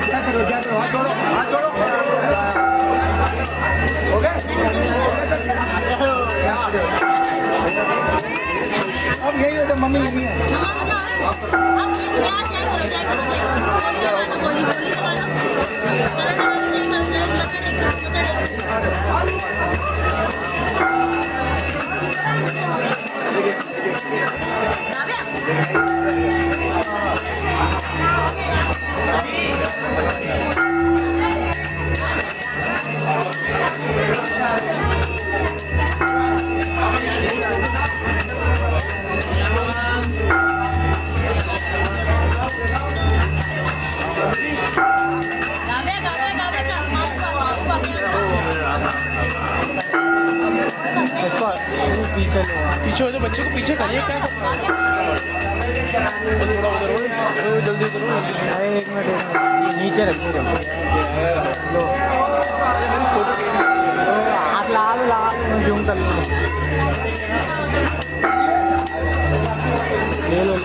क्या करो हाथ जोड़ो ओके अब यही हो तो मम्मी यही है पीछे हो तो बच्चे को पीछे करिए क्या थोड़ा उधर हो जल्दी करो एक मिनट नीचे रखिए लो हाथ लगा जूम कर लो ले लो